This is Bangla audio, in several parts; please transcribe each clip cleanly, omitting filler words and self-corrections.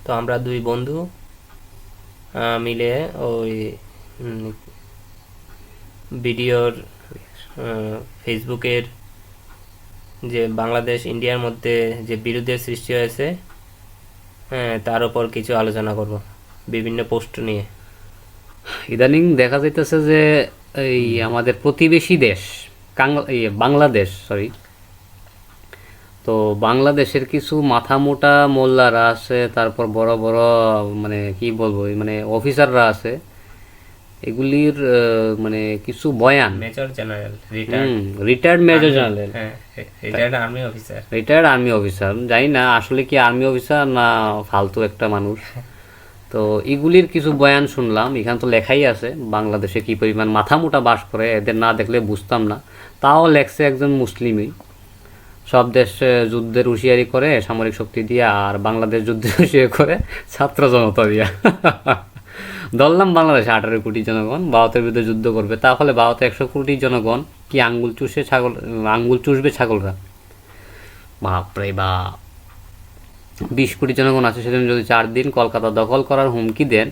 তো আমরা দুই বন্ধু মিলে ওই ভিডিওর ফেসবুকের যে বাংলাদেশ ইন্ডিয়ার মধ্যে যে বিরোধের সৃষ্টি হয়েছে, হ্যাঁ, তার উপর কিছু আলোচনা করব বিভিন্ন পোস্ট নিয়ে। ইদানিং দেখা যাইতেছে যে এই আমাদের প্রতিবেশী দেশ বাংলাদেশ, তো বাংলাদেশের কিছু মাথা মোটা মোল্লারা আছে, তারপর বড় বড় মানে কি বলবো মানে অফিসাররা আছে, এগুলির মানে কিছু বয়ান, major general, retired major general, retired army officer, জানি না আসলে কি আর্মি অফিসার না ফালতু একটা মানুষ। তো এগুলির কিছু বয়ান শুনলাম, এখানে তো লেখাই আছে বাংলাদেশে কি পরিমাণ মাথা মোটা বাস করে, এদের না দেখলে বুঝতাম না। তাও লেখছে একজন মুসলিমই, সব দেশ যুদ্ধের হুঁশিয়ারি করে সামরিক শক্তি দিয়া, আর বাংলাদেশ যুদ্ধের হুঁশিয়ারি করে ছাত্র জনতা দিয়া। ধরলাম বাংলাদেশে 18 কোটি জনগণ ভারতের বিরুদ্ধে যুদ্ধ করবে, তাহলে ভারতে 100 কোটি জনগণ কি আঙ্গুল চুষবে ছাগলরা? বাপরে বাপ, 20 কোটি জনগণ আছে, সেদিন যদি 4 দিন কলকাতা দখল করার হুমকি দেন,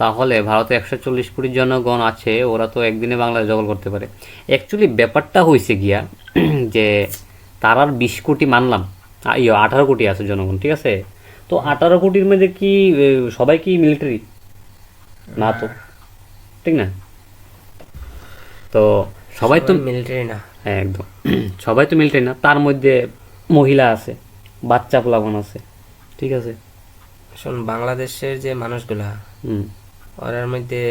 তাহলে ভারতে 140 কোটি জনগণ আছে, ওরা তো একদিনে বাংলাদেশ দখল করতে পারে। অ্যাকচুয়ালি ব্যাপারটা হয়েছে গিয়া যে তার আর 20 কোটি মানলাম, 18 কোটি আছে জনগণ, ঠিক আছে? তো 18 কোটির মধ্যে কি সবাই কি মিলিটারি না? তো ঠিক না, তো সবাই তো মিলিটারি না, একদম সবাই তো মিলিটারি না, তার মধ্যে মহিলা আছে, বাচ্চা পোলাপান আছে, ঠিক আছে? শোন, বাংলাদেশের যে মানুষগুলা ওরার মধ্যে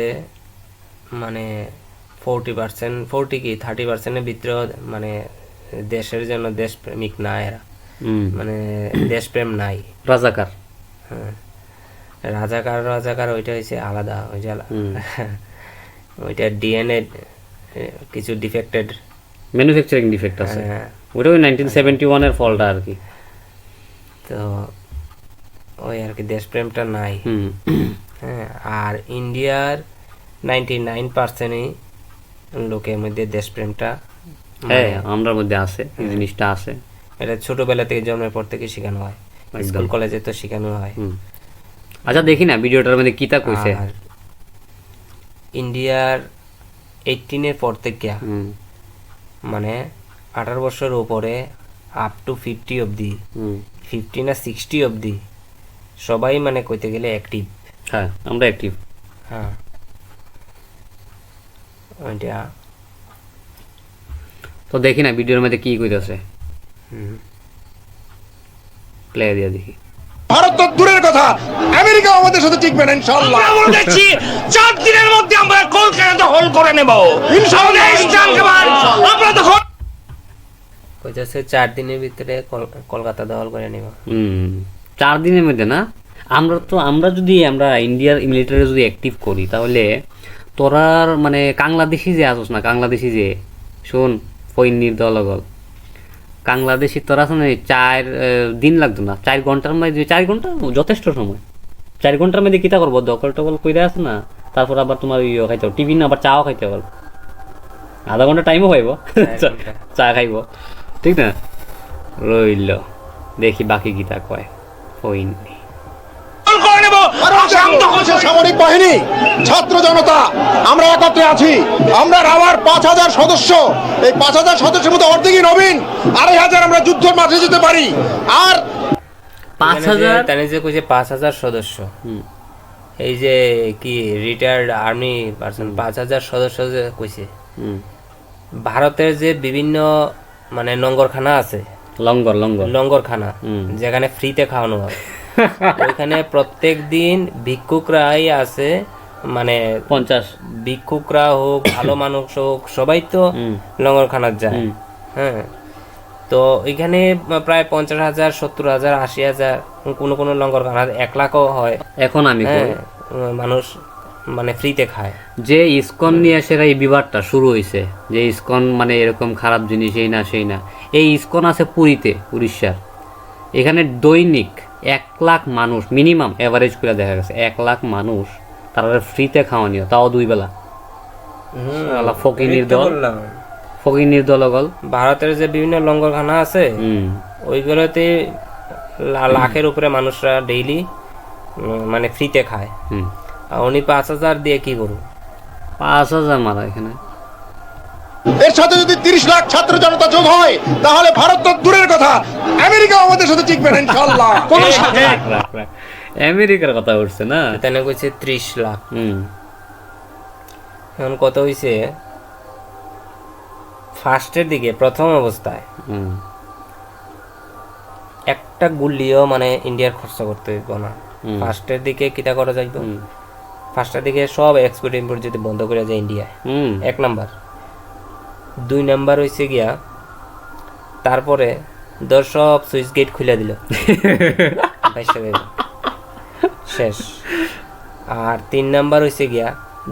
মানে 40% কি 30%-এর ভিতরে মানে দেশের জন্য দেশপ্রেমিক না, এরা মানে দেশপ্রেম নাই, রাজাকার। হ্যাঁ, রাজাকার ওইটা হয়েছে আলাদা, ওইটা ডিএনএ কিছু ডিফেক্টেড, ম্যানুফ্যাকচারিং ডিফেক্ট আছে, ওটা ওই 1971 এর ফলটা আর কি। তো ওই আর কি দেশপ্রেমটা নাই। হ্যাঁ, আর ইন্ডিয়ার 99%-ই লোকের মধ্যে দেশপ্রেমটা, হ্যাঁ, আমরার মধ্যে আছে, এই জিনিসটা আছে। এটা ছোটবেলা থেকে জন্মের পর থেকে শেখানো হয়, স্কুল কলেজে তো শেখানো হয়। আচ্ছা দেখি না ভিডিওটার মধ্যে কিতা কইছে। আর ইন্ডিয়ার 18-এর পর থেকে মানে 18 বছর উপরে আপ টু 50 অবধি, 50 না 60 অবধি সবাই মানে কইতে গেলে অ্যাক্টিভ। হ্যাঁ, আমরা অ্যাক্টিভ। হ্যাঁ, ওইটা তো দেখি না ভিডিওর মধ্যে কি কইতাছে, প্লে দিয়া দেখি। ভারত তো দূরের কথা, আমেরিকা আমাদের সাথে টিকবে না ইনশাআল্লাহ। আমরা বলতেছি 4 দিনের মধ্যে আমরা কলকাতা দখল করে নেব ইনশাআল্লাহ। আমরা দখল কইতাছে 4 দিনের ভিতরে কলকাতা দখল করে নেব। 4 দিনের মধ্যে না? আমরা যদি ইন্ডিয়ার মিলিটারি যদি অ্যাক্টিভ করি, তাহলে তোরার মানে বাংলাদেশি যে আসোস না, বাংলাদেশি যে শোন ফৈনির দলগল, বাংলাদেশি তোরা আছে না, 4 দিন লাগতো না, 4 ঘন্টার মধ্যে, 4 ঘন্টা যথেষ্ট সময়। 4 ঘন্টার মধ্যে কিতা করবো, দখল টকল কইরা আছে না, তারপর আবার তোমার খাইতে হবে টিফিন, আবার চাও খাইতে হবে, আধা ঘন্টা টাইমও খাইব, চা খাইব, ঠিক না? রইল দেখি বাকি কিতা কয় ফৈন। সামরিক বাহিনী, ছাত্র জনতা, আমরা একত্রে আছি। আমরা রাওয়ার 5000 সদস্য, এই 5000 সদস্যের মধ্যে অর্ধেকই নবীন, 2500 আমরা যুদ্ধের মাঠে যেতে পারি। আর 5000 তানে যে কইছে 5000 সদস্য, এই যে কি রিটায়ার্ড আর্মি পারসন 5000 সদস্য যে কইছে, ভারতের যে বিভিন্ন মানে লঙ্গরখানা আছে, লঙ্গরখানা যেখানে ফ্রিতে খাওয়ানো হয়, ওইখানে প্রত্যেক দিন ভিক্ষুকরাই আছে, মানে 50 ভিক্ষুকরা হোক ভালো মানুষ হোক সবাই তো লঙ্গরখানা যায়। হ্যাঁ, তো এখানে প্রায় 50,000, 70,000, 80,000, কোনো লঙ্গরখানা 1 লাখও হয় এখন আমি মানুষ মানে ফ্রিতে খায়। যে ইসকন নিয়ে এসে এই বিবাদটা শুরু হয়েছে, যে ইসকন মানে এরকম খারাপ জিনিস, এই না সেই না। এই ইসকন আছে পুরীতে, উড়িষ্যার। এখানে দৈনিক 1 লাখ মানুষ মিনিমাম এভারেজ করে দেখা গেছে, 1 লাখ মানুষ তারা ফ্রিতে খাওয়া নিও, তাও 2 বেলা। ফকিনির দলগল ভারতের যে বিভিন্ন লঙ্গরখানা আছে, ওইগুলোতে লাখের উপরে মানুষরা ডেইলি মানে ফ্রিতে খায়, হুম, আর উনি 5,000 দিয়ে কি করু? 5,000 মারা এখানে। এর সাথে যদি 30 লাখ ছাত্র জনতা যোগ হয় তাহলে ভারত তো দূরের কথা, আমেরিকা আমাদের সাথে টিকবে না ইনশাআল্লাহ। কোনো সাথে রাখ, রাখ, রাখ। আমেরিকার কথা উঠছে না। তেনে কইছে 30 লাখ। হুম, এখন কত হইছে ফার্স্টের দিকে প্রথম অবস্থায় হুম, একটা গুলিও মানে ইন্ডিয়ার খরচ করতে হইব না। ফার্স্টের দিকে কিটা করা যাইব, ফার্স্টের দিকে সব এক্সপোর্ট ইম্পোর্ট যদি বন্ধ করে যায় ইন্ডিয়া, হুম, 1 নাম্বার। 2 নাম্বার হইছে গিয়া তারপরে সব সুইচ গেট খুলে দিল, বাইশে গেল, শেষ। আর 3 নাম্বার হইছে গিয়া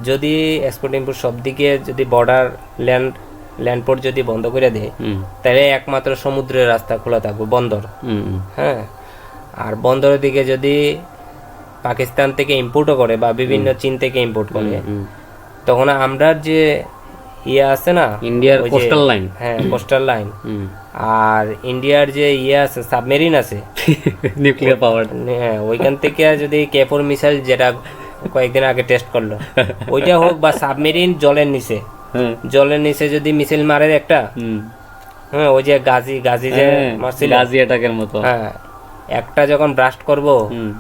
যদি এক্সপোর্ট ইম্পোর্ট সব দিকে যদি বর্ডার ল্যান্ডপোর্ট যদি বন্ধ করে দেয়, হুম, তাহলে একমাত্র সমুদ্রের রাস্তা খোলা থাকবে, বন্দর। হুম, হ্যাঁ, আর বন্দরের দিকে যদি পাকিস্তান থেকে ইম্পোর্টও করে বা বিভিন্ন চীন থেকে ইম্পোর্ট করে, হুম। তখন আমরা যে ইয়ে আছে না ইন্ডিয়ার ওই যে- কোস্টাল লাইন। হ্যাঁ, কোস্টাল লাইন, হুম, আর ইন্ডিয়ার যে ইয়ে আছে সাবমেরিন আছে, নিউক্লিয়ার পাওয়ার। হ্যাঁ, ওইখান থেকে যদি K4 মিসাইল যেটা কয়েকদিন আগে টেস্ট করলো ওইটা হোক, বা সাবমেরিন জলের নিচে, হ্যাঁ, জলের নিচে যদি মিসাইল মারে একটা, হুম, হ্যাঁ, ওই যে গাজি যে মারছিল, গাজি অ্যাটাকের মতো। হ্যাঁ, একটা যখন ব্রাস্ট করব হুম,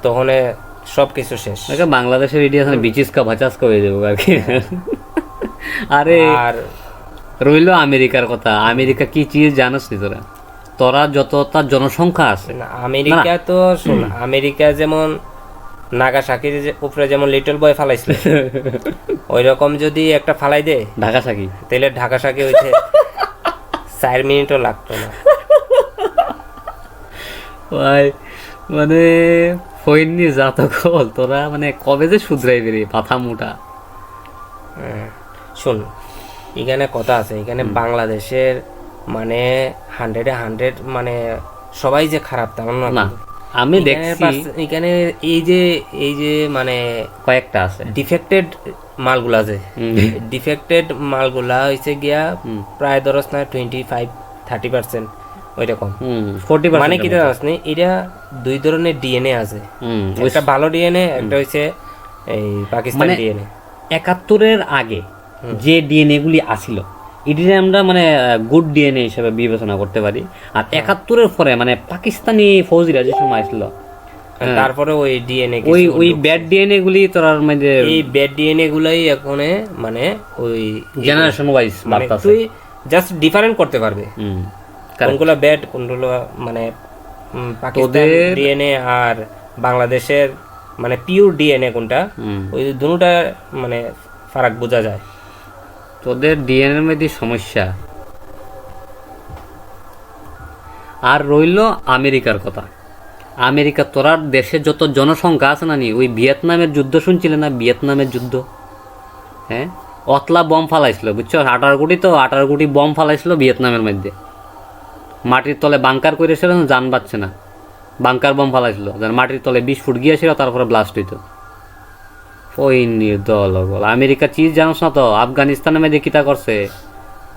তখন সবকিছু শেষ। আচ্ছা, বাংলাদেশের ইডিয়া বিচিস কা ভাচাস কা হয়ে যাবো আর কি। আরে আর রইল আমেরিকার কথা, আমেরিকা কি চিজ জানোস নি তোরা? তোরা যত তার জনসংখ্যা আছে, আমেরিকা তো শোন, আমেরিকা যেমন নাগাসাকির উপরে যেমন লিটল বয় ফালাইছিল, ওই রকম যদি একটা ফালাই দে ঢাকা সাকি। তাহলে ঢাকা সাকি হইতে 4 মিনিটও লাগতো না। ভাই মানে ফইনি যা তো কল, তোরা মানে কবে যে শুধরাইবি রে মাথা মোটা। হ্যাঁ, শোন, এখানে কথা আছে, এখানে বাংলাদেশের মানে 100 মানে সবাই যে খারাপ তেমন না, না। আমি এখানে দেখছি এখানে এই যে মানে কয়েকটা আছে ডিফেক্টেড মালগুলা আছে, ডিফেক্টেড মালগুলা হইছে গিয়া প্রায় ধরস না 25-30% ওইরকম। 40%। মানে কি জানাস নি, এটা 2 ধরনের ডিএনএ আছে, একটা ভালো ডিএনএ, একটা হইছে এই পাকিস্তান মানে ডিএনএ। 71-এর আগে যে ডিএনএ গুলি আসিল এটিকে আমরা মানে গুড ডিএনএ হিসেবে বিবেচনা করতে পারি। আর 71-এর পরে মানে পাকিস্তানি ফৌজিরা যে সময় আসলো, তারপরে ওই ডিএনএ ওই ব্যাড ডিএনএ গুলি তোরার মধ্যে এই ব্যাড ডিএনএ গুলাই এখন মানে ওই জেনারেশন ওয়াইজ মানে বাড়তাছে। তুই জাস্ট ডিফারেন্ট করতে পারবে correct. কোনগুলো ব্যাড কোনগুলো মানে পাকিস্তান ডিএনএ আর বাংলাদেশের মানে পিওর ডিএনএ কোনটা, ওই দুটোটা মানে ফারাক বোঝা যায়। তোদের ডিএনএ এর মধ্যে সমস্যা। আর রইল আমেরিকার কথা। আমেরিকা তোরার দেশে যত জনসংখ্যা আছে না নি, ওই ভিয়েতনামের যুদ্ধ শুনছিলে না? ভিয়েতনামের যুদ্ধ, হ্যাঁ, অতলা বম ফালাইছিল, বুঝছো? 18 কোটি তো 18 কোটি বম ফালাইছিল ভিয়েতনামের মধ্যে। মাটির তলে বাংকার করেছিল, জান বাঁচছে না, বাংকার বম ফালাইছিল, যার মাটির তলে 20 ফুট গিয়েছিল, তারপরে ব্লাস্ট হইতো। ওই নির্দল আমেরিকা চিজ জানোস না তো? আফগানিস্তানের মধ্যে কিতা করছে?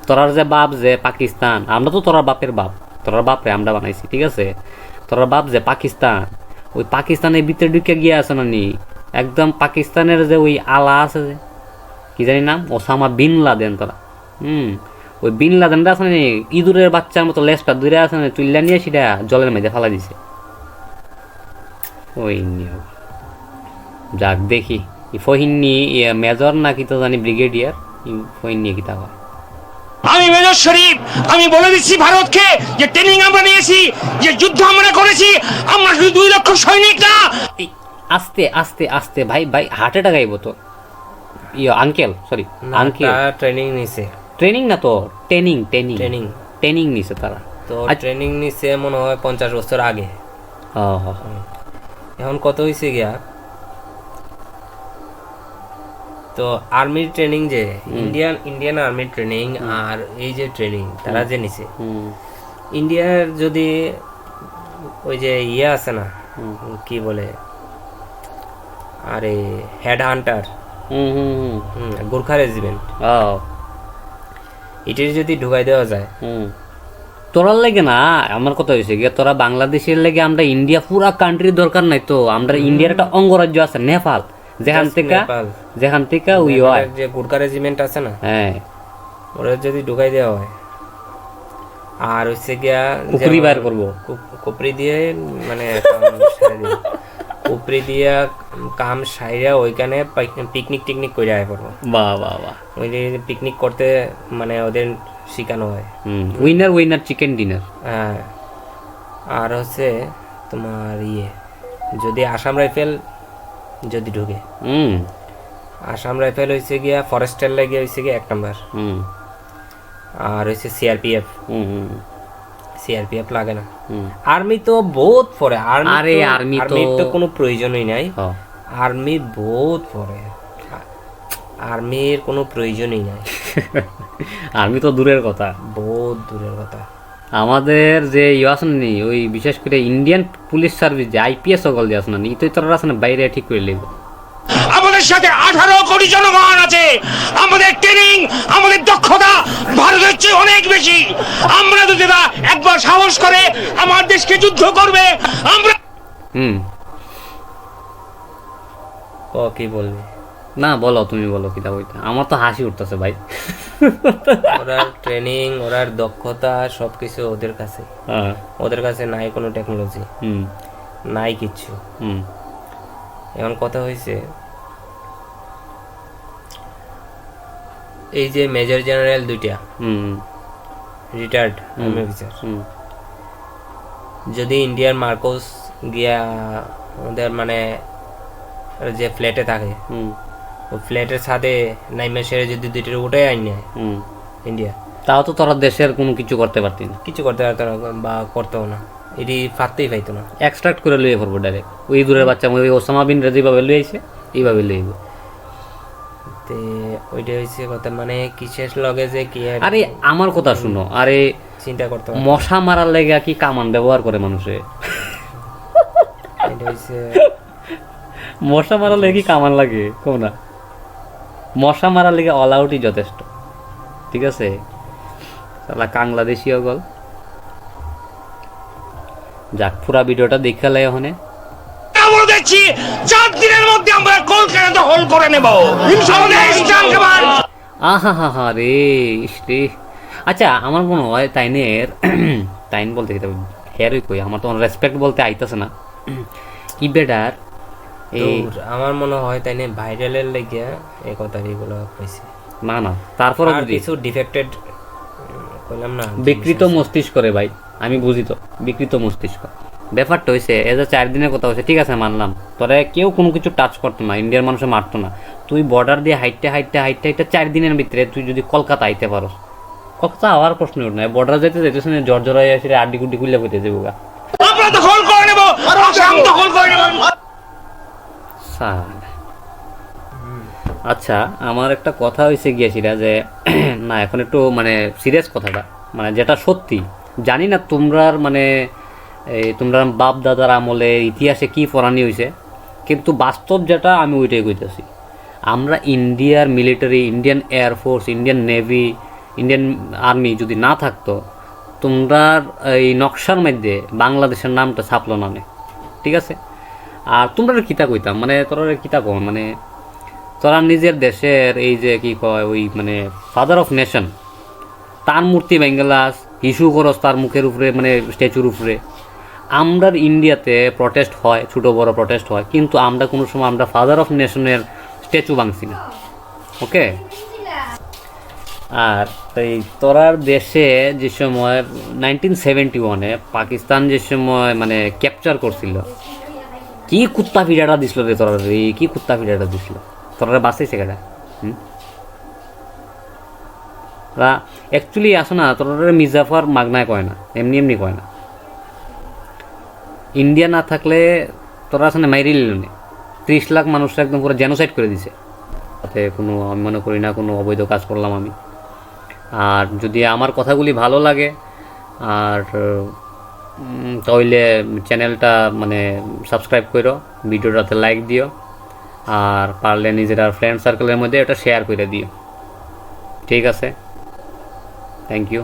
তোরার যে বাপ যে পাকিস্তান, আমরা তো তোরার বাপের বাপ, তোরার বাপরে আমরা বানাইছি, ঠিক আছে? তোরার বাপ যে পাকিস্তান, ওই পাকিস্তানের ভিতরে ঢুকে গিয়ে আছে না নি, একদম পাকিস্তানের যে ওই আলা আছে যে কি জানি নাম, ওসামা বিন লাদেন, তোরা ওই বিন লাদেনটা আছে না, ইঁদুরের বাচ্চার মতো লেজটা দূরে আছে না, তুইলা নিয়ে সেটা জলের মধ্যে ফেলা দিছে। ওই নিয়ে যাক দেখি ফহিনী মেজর নাকি তো জানি ব্রিগেডিয়ার, ফহিনী কি তা হয়। আমি মেজর শরীফ, আমি বলে দিচ্ছি ভারতকে যে ট্রেনিং আমরা নিয়েছি, যে যুদ্ধ আমরা করেছি, আমরা শুধু 2 লক্ষ সৈনিক না। এই আস্তে আস্তে আস্তে ভাই ভাই হার্ট অ্যাটাক আইব তো। আঙ্কেল সরি আঙ্কেল ট্রেনিং নিছে, ট্রেনিং না তো ট্রেনিং ট্রেনিং ট্রেনিং ট্রেনিং নিছে তারা তো। ট্রেনিং নিছে মনে হয় 50 বছর আগে। এখন কত হয়েছে গিয়া, তো আর্মির ট্রেনিং যে ইন্ডিয়ান আর্মির ট্রেনিং আর এই যে ট্রেনিং তারা যে নিছে, ইন্ডিয়ার যদি ওই যে ইয়ে আছে না কি বলে, আরে হেড হান্টার, গোর্খা রেজিমেন্ট, এটির যদি ঢুকাই দেওয়া যায় তোরার লেগে না, আমার কথা হয়েছে গিয়ে তোরা বাংলাদেশের লেগে আমরা ইন্ডিয়া পুরা কান্ট্রির দরকার নাই তো, আমরা ইন্ডিয়ার একটা অঙ্গরাজ্য আছে নেপাল, যেখান থেকে ওই হয় যে গুরকা রেজিমেন্ট আছে না, হ্যাঁ ওরা যদি ঢুকাই দেওয়া হয় আর হচ্ছে গিয়া কুকুরি বাইর করবো, কুপরি দিয়ে মানে কুপরি দিয়া কাম সাইরা ওইখানে পিকনিক টিকনিক করে আয় করবো। বাহ বাহ বাহ, ওই যে পিকনিক করতে মানে ওদের শিখানো হয়। Winner chicken dinner. হ্যাঁ, আর হচ্ছে তোমার যদি আসাম রাইফেল যদি ঢুকে, আসাম রাইফেল হয়েছে গিয়া ফরেস্টের লাগে হয়েছে গিয়া 1 নাম্বার, আর হচ্ছে সিআরপিএফ লাগে না। আর্মি তো বহুত পরে, আর্মি তো কোনো প্রয়োজনই নাই, আর্মি বহুত পরে, আর্মির কোনো প্রয়োজনই নাই। আর্মি তো দূরের কথা, বহুত দূরের কথা। আমাদের যে আছে নি ওই বিশেষ করে ইন্ডিয়ান পুলিশ সার্ভিস যে আইপিএস সকল যে আছে না, তো তোরা আছে না বাইরে ঠিক করে লিখবো। আমাদের সাথে 18 কোটি জনগণ আছে, আমাদের ট্রেনিং, আমাদের দক্ষতা ভারতের চেয়ে অনেক বেশি। আমরা যদি একবার সাহস করে আমার দেশকে যুদ্ধ করবে, আমরা কি বলবি? না বলো, তুমি বলো কিটা বইটা, আমার তো হাসি উঠতেছে ভাই। ওরার ট্রেনিং, ওরার দক্ষতা সবকিছু ওদের কাছে নাই কোনো টেকনোলজি, নাই কিচ্ছু। এখন কথা হয়েছে এই যে মেজর জেনারেল 2টা রিটায়ার্ড আর্মি অফিসার, যদি ইন্ডিয়ার মার্কোস গিয়া ওদের মানে যে ফ্ল্যাটে থাকে ওই ফ্ল্যাটের সাথে নাইমে সেরে যদি 2টা উঠে আইন নেয় ইন্ডিয়া, তাও তো তোরা দেশের কোনো কিছু করতে পারতি না, কিছু করতে পারতো না বা করতেও না, এটি ফাটতেই পাইতো না, এক্সট্রাক্ট করে লইয়ে পড়বো ডাইরেক্ট। ওই দূরের বাচ্চা ওই ওসামা বিন যেভাবে লইয়েছে এইভাবে লইব। তে ওইটা হয়েছে কথা, মানে কিসের লগে যে কি। আরে আমার কথা শুনো, আরে চিন্তা করতে মশা মারার লেগে কি কামান ব্যবহার করে মানুষে? মশা মারার লেগে কি কামান লাগে কো না? মশা মারার লেগে অল আউটই যথেষ্ট, ঠিক আছে? তাহলে বাংলাদেশীয় গল যাক, পুরা ভিডিওটা দেখে লাই ওখানে আমরা দেখছি 4 দিনের মধ্যে আমরা কলকাতা দখল করে নেব ইনশাআল্লাহ। আহা হা হা রে রে। আচ্ছা আমার মনে হয় তাইন বলতে কি হেয়ারই কই, আমার তো রেসপেক্ট বলতে আইতাছে না কি বেটার। আমার মনে হয় তাই না ভাইরালের লাগিয়া এই কথাগুলো কইছে। না না, তারপরে কিছু ডিফেক্টেড কইলাম না, বিকৃত মস্তিষ্ক করে ভাই, আমি বুঝি তো বিকৃত মস্তিষ্ক। ব্যাপারটা হয়েছে এই যে 4 দিনের কথা হয়েছে, ঠিক আছে মানলাম, তোরা কেউ কোনো কিছু টাচ করতো না, ইন্ডিয়ার মানুষে মারতো না, তুই বর্ডার দিয়ে হাইটটা 4 দিনের ভিতরে তুই যদি কলকাতা আইতে পারো, কলকাতা আওয়ার প্রশ্ন উঠ না, বর্ডার যেতে যেতেছে না জর্জর হয়ে আসে আড্ডি গুড্ডি খুলে পেতে যাবো গা, আমরা দখল করে নেব, আসাম দখল করে নেব। আচ্ছা আমার একটা কথা হয়েছে গিয়েছিল যে না এখন একটু মানে সিরিয়াস কথাটা, মানে যেটা সত্যি জানি না তোমরা মানে তোমরা বাপ দাদার আমলে ইতিহাসে কি পড়ানি হয়েছে, কিন্তু বাস্তব যেটা আমি ওইটাই কইতেছি। আমরা ইন্ডিয়ার military, Indian air force, Indian navy, Indian army যদি না থাকতো, তোমরা এই নকশার মধ্যে বাংলাদেশের নামটা ছাপলো না, ঠিক আছে? আর তোমরা কিতা কইতাম, মানে তোরা কিতা কম, মানে তোরা নিজের দেশের এই যে কি কয় ওই মানে ফাদার অফ নেশন তার মূর্তি বেঙ্গলাস ইস্যু করস তার মুখের উপরে, মানে স্ট্যাচুর উপরে। আমরা ইন্ডিয়াতে প্রটেস্ট হয়, ছোটো বড় প্রটেস্ট হয়, কিন্তু আমরা কোনো সময় আমরা ফাদার অফ নেশনের স্ট্যাচু ভাঙছি না, ওকে? আর এই তোরার দেশে যে সময় 1971-এ পাকিস্তান যে সময় মানে ক্যাপচার করছিল, কি কুত্তা পিড়াটা দিছিল রে তোরা, রে কি কুত্তা পিড়াটা দিছিল, তোরা বাঁচাইছে কেটা? অ্যাকচুয়ালি আসো না, তোরা মির্জাফর মাগনায় কয় না, এমনি কয় না। ইন্ডিয়া না থাকলে তোরা আসলে মাইরি নিল না, 30 লাখ মানুষরা একদম পুরো জেনোসাইড করে দিছে। তাতে কোনো আমি মনে করি না কোনো অবৈধ কাজ করলাম আমি। আর যদি আমার কথাগুলি ভালো লাগে আর তাহলে চ্যানেলটা মানে সাবস্ক্রাইব করো, ভিডিওটাতে লাইক দিও, আর পারলে নিজের আর ফ্রেন্ড সার্কেলের মধ্যে এটা শেয়ার করে দিও, ঠিক আছে? Thank you.